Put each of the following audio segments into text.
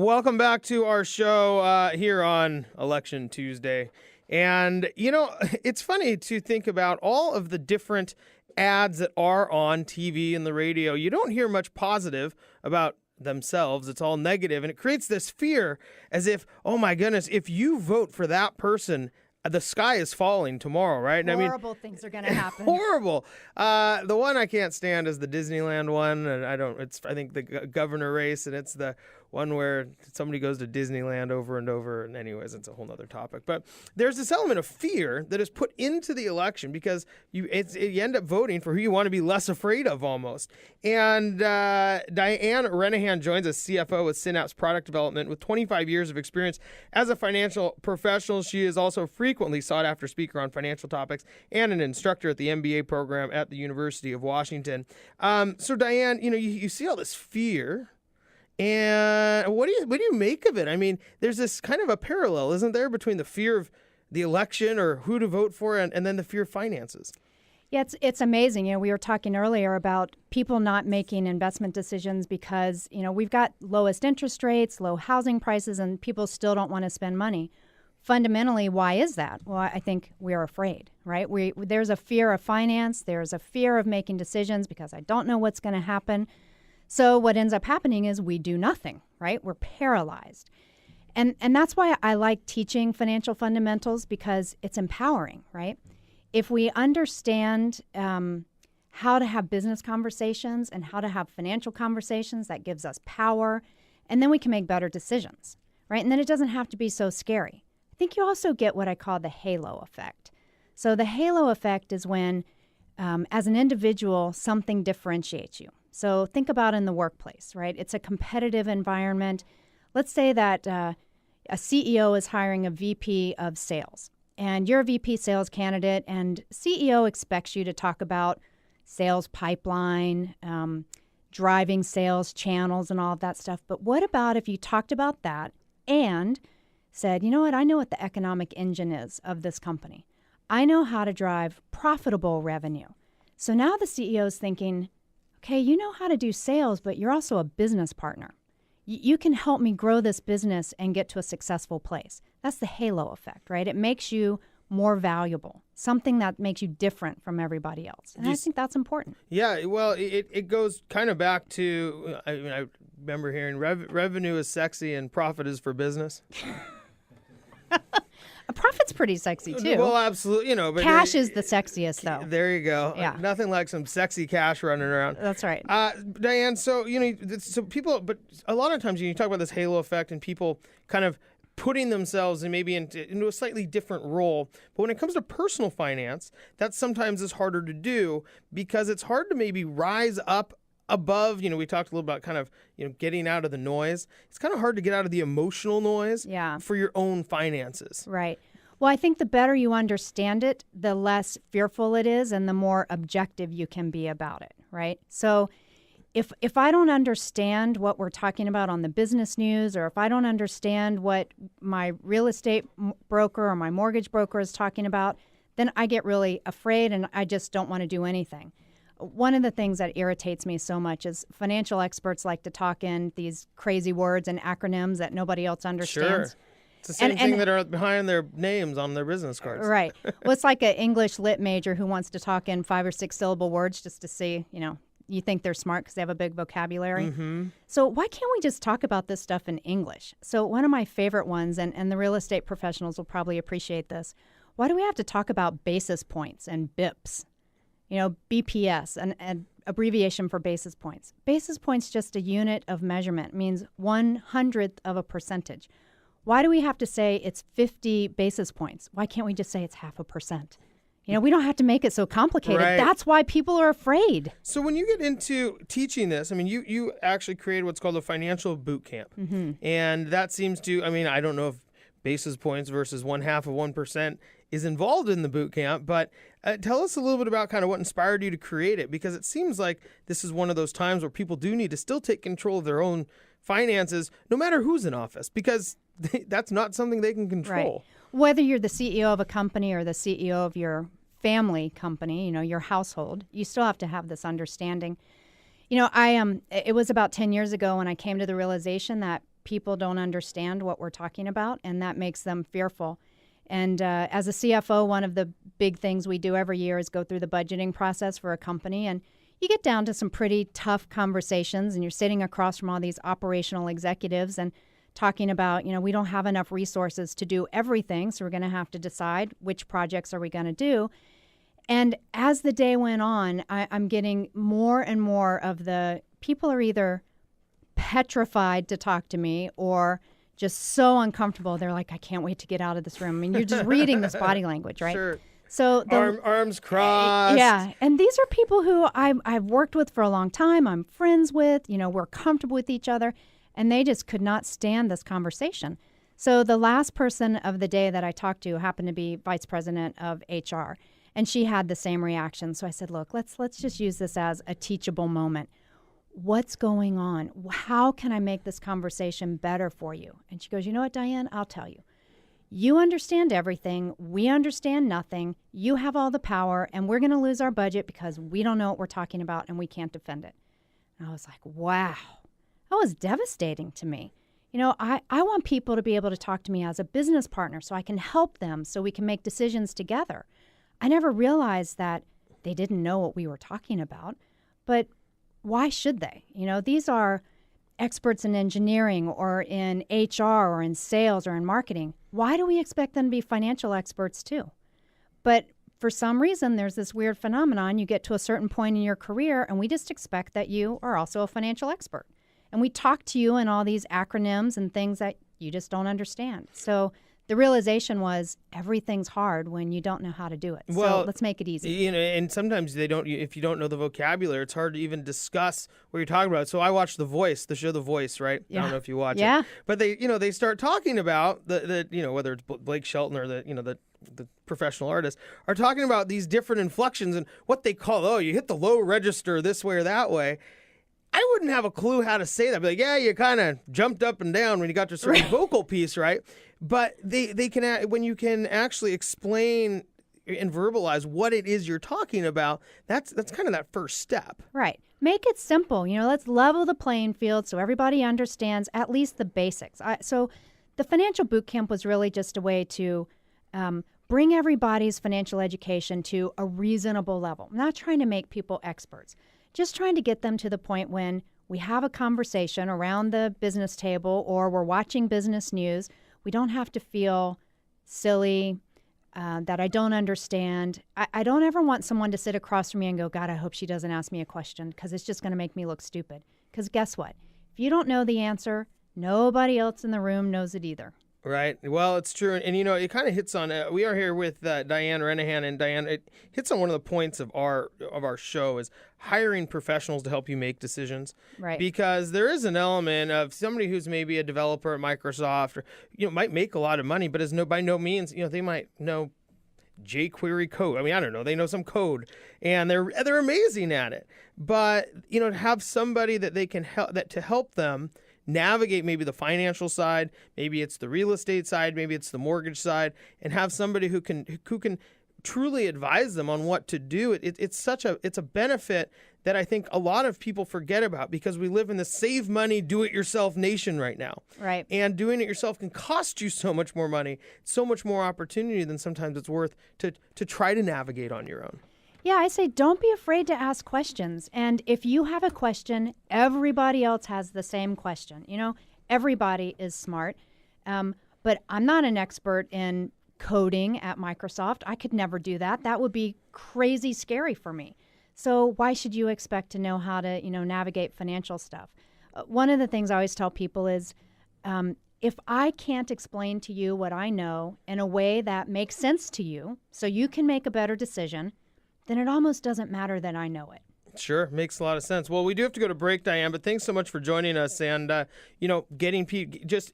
Welcome back to our show here on Election Tuesday. And, you know, it's funny to think about all of the different ads that are on TV and the radio. You don't hear much positive about themselves. It's all negative, and it creates this fear as if, oh my goodness, if you vote for that person, the sky is falling tomorrow, right? And horrible things are going to happen. Horrible. The one I can't stand is the Disneyland one, and I think the governor race, and it's the one where somebody goes to Disneyland over and over, and anyways, it's a whole other topic. But there's this element of fear that is put into the election because you end up voting for who you want to be less afraid of almost. And Diane Renihan joins us, CFO with Synapse Product Development with 25 years of experience as a financial professional. She is also a frequently sought after speaker on financial topics and an instructor at the MBA program at the University of Washington. So Diane, you see all this fear. And what do you make of it? I mean, there's this kind of a parallel, isn't there, between the fear of the election or who to vote for and then the fear of finances? Yeah, it's amazing. We were talking earlier about people not making investment decisions because, we've got lowest interest rates, low housing prices, and people still don't want to spend money. Fundamentally, why is that? Well, I think we're afraid, right? There's a fear of finance. There's a fear of making decisions because I don't know what's going to happen. So what ends up happening is we do nothing, right? We're paralyzed. And that's why I like teaching financial fundamentals, because it's empowering, right? If we understand how to have business conversations and how to have financial conversations, that gives us power, and then we can make better decisions, right? And then it doesn't have to be so scary. I think you also get what I call the halo effect. So the halo effect is when, as an individual, something differentiates you. So think about in the workplace, right? It's a competitive environment. Let's say that a CEO is hiring a VP of sales, and you're a VP sales candidate, and CEO expects you to talk about sales pipeline, driving sales channels, and all of that stuff. But what about if you talked about that and said, you know what, I know what the economic engine is of this company. I know how to drive profitable revenue. So now the CEO is thinking, okay, you know how to do sales, but you're also a business partner. You can help me grow this business and get to a successful place. That's the halo effect, right? It makes you more valuable, something that makes you different from everybody else. And I think that's important. Yeah, well, it goes kind of back to, I remember hearing revenue is sexy and profit is for business. A profit's pretty sexy, too. Well, absolutely. But cash is the sexiest, though. There you go. Yeah. Nothing like some sexy cash running around. That's right. Diane, so people, but a lot of times you talk about this halo effect and people kind of putting themselves into a slightly different role. But when it comes to personal finance, that sometimes is harder to do because it's hard to maybe rise up above, we talked a little about kind of, getting out of the noise. It's kind of hard to get out of the emotional noise for your own finances. Right. Well, I think the better you understand it, the less fearful it is and the more objective you can be about it, right? So if I don't understand what we're talking about on the business news, or if I don't understand what my real estate broker or my mortgage broker is talking about, then I get really afraid and I just don't want to do anything. One of the things that irritates me so much is financial experts like to talk in these crazy words and acronyms that nobody else understands. Sure. It's the same thing that are behind their names on their business cards. Right. Well, it's like an English lit major who wants to talk in 5 or 6 syllable words just to see, you think they're smart because they have a big vocabulary. Mm-hmm. So why can't we just talk about this stuff in English? So one of my favorite ones, and the real estate professionals will probably appreciate this, why do we have to talk about basis points and BIPs? BPS, an abbreviation for basis points. Basis points just a unit of measurement, means 1/100th of a percentage. Why do we have to say it's 50 basis points? Why can't we just say it's 0.5%? We don't have to make it so complicated. Right. That's why people are afraid. So when you get into teaching this, you actually created what's called a financial boot camp. Mm-hmm. And that seems to, I don't know if basis points versus 1/2 of 1% is involved in the boot camp, but tell us a little bit about kind of what inspired you to create it, because it seems like this is one of those times where people do need to still take control of their own finances, no matter who's in office, because that's not something they can control. Right. Whether you're the CEO of a company or the CEO of your family company, your household, you still have to have this understanding. It was about 10 years ago when I came to the realization that people don't understand what we're talking about, and that makes them fearful. And as a CFO, one of the big things we do every year is go through the budgeting process for a company. And you get down to some pretty tough conversations, and you're sitting across from all these operational executives and talking about, we don't have enough resources to do everything, so we're going to have to decide which projects are we going to do. And as the day went on, I'm getting more and more of the people are either petrified to talk to me or just so uncomfortable. They're like, I can't wait to get out of this room. I mean, you're just reading this body language, right? Sure. So arms crossed. Yeah. And these are people who I've worked with for a long time. I'm friends with, we're comfortable with each other. And they just could not stand this conversation. So the last person of the day that I talked to happened to be vice president of HR. And she had the same reaction. So I said, look, let's just use this as a teachable moment. What's going on? How can I make this conversation better for you? And she goes, you know what, Diane, I'll tell you. You understand everything. We understand nothing. You have all the power, and we're going to lose our budget because we don't know what we're talking about and we can't defend it. And I was like, wow, that was devastating to me. I want people to be able to talk to me as a business partner so I can help them so we can make decisions together. I never realized that they didn't know what we were talking about, but why should they? These are experts in engineering or in HR or in sales or in marketing. Why do we expect them to be financial experts too? But for some reason, there's this weird phenomenon. You get to a certain point in your career, and we just expect that you are also a financial expert. And we talk to you in all these acronyms and things that you just don't understand. So the realization was everything's hard when you don't know how to do it. Well, so let's make it easy. And sometimes if you don't know the vocabulary, it's hard to even discuss what you're talking about. So I watched the show The Voice, right? Yeah. I don't know if you watch it. But they start talking about the whether it's Blake Shelton or the professional artists are talking about these different inflections and what they call, you hit the low register this way or that way. I wouldn't have a clue how to say that. But you kind of jumped up and down when you got to a certain vocal piece, right? But they can, when you can actually explain and verbalize what it is you're talking about, that's kind of that first step. Right. Make it simple. Let's level the playing field so everybody understands at least the basics. So the financial boot camp was really just a way to bring everybody's financial education to a reasonable level. I'm not trying to make people experts. Just trying to get them to the point when we have a conversation around the business table or we're watching business news, we don't have to feel silly, that I don't understand. I don't ever want someone to sit across from me and go, God, I hope she doesn't ask me a question because it's just going to make me look stupid. Because guess what? If you don't know the answer, nobody else in the room knows it either. Right. Well, it's true. And it kind of hits on, we are here with Diane Renihan, and Diane, it hits on one of the points of our show is hiring professionals to help you make decisions. Right. Because there is an element of somebody who's maybe a developer at Microsoft or, might make a lot of money, but is by no means, they might know jQuery code. I mean, I don't know. They know some code and they're amazing at it. But, to have somebody that they can help them navigate maybe the financial side, maybe it's the real estate side, maybe it's the mortgage side, and have somebody who can truly advise them on what to do. It's a benefit that I think a lot of people forget about because we live in the save money, do it yourself nation right now. Right. And doing it yourself can cost you so much more money, so much more opportunity than sometimes it's worth to try to navigate on your own. Yeah, I say don't be afraid to ask questions. And if you have a question, everybody else has the same question. Everybody is smart. But I'm not an expert in coding at Microsoft. I could never do that. That would be crazy scary for me. So why should you expect to know how to, navigate financial stuff? One of the things I always tell people is if I can't explain to you what I know in a way that makes sense to you so you can make a better decision, then it almost doesn't matter that I know it. Sure, makes a lot of sense. Well, we do have to go to break, Diane, but thanks so much for joining us and, just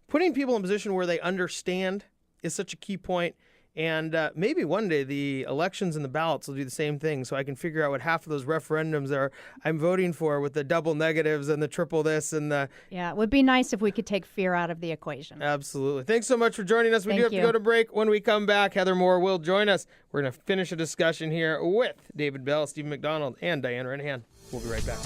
putting people in a position where they understand is such a key point. And maybe one day the elections and the ballots will do the same thing so I can figure out what half of those referendums I'm voting for with the double negatives and the triple this and the... Yeah, it would be nice if we could take fear out of the equation. Absolutely. Thanks so much for joining us. We Thank do have you. to go to break. When we come back, Heather Moore will join us. We're going to finish a discussion here with David Bell, Stephen McDonald, and Diane Renihan. We'll be right back.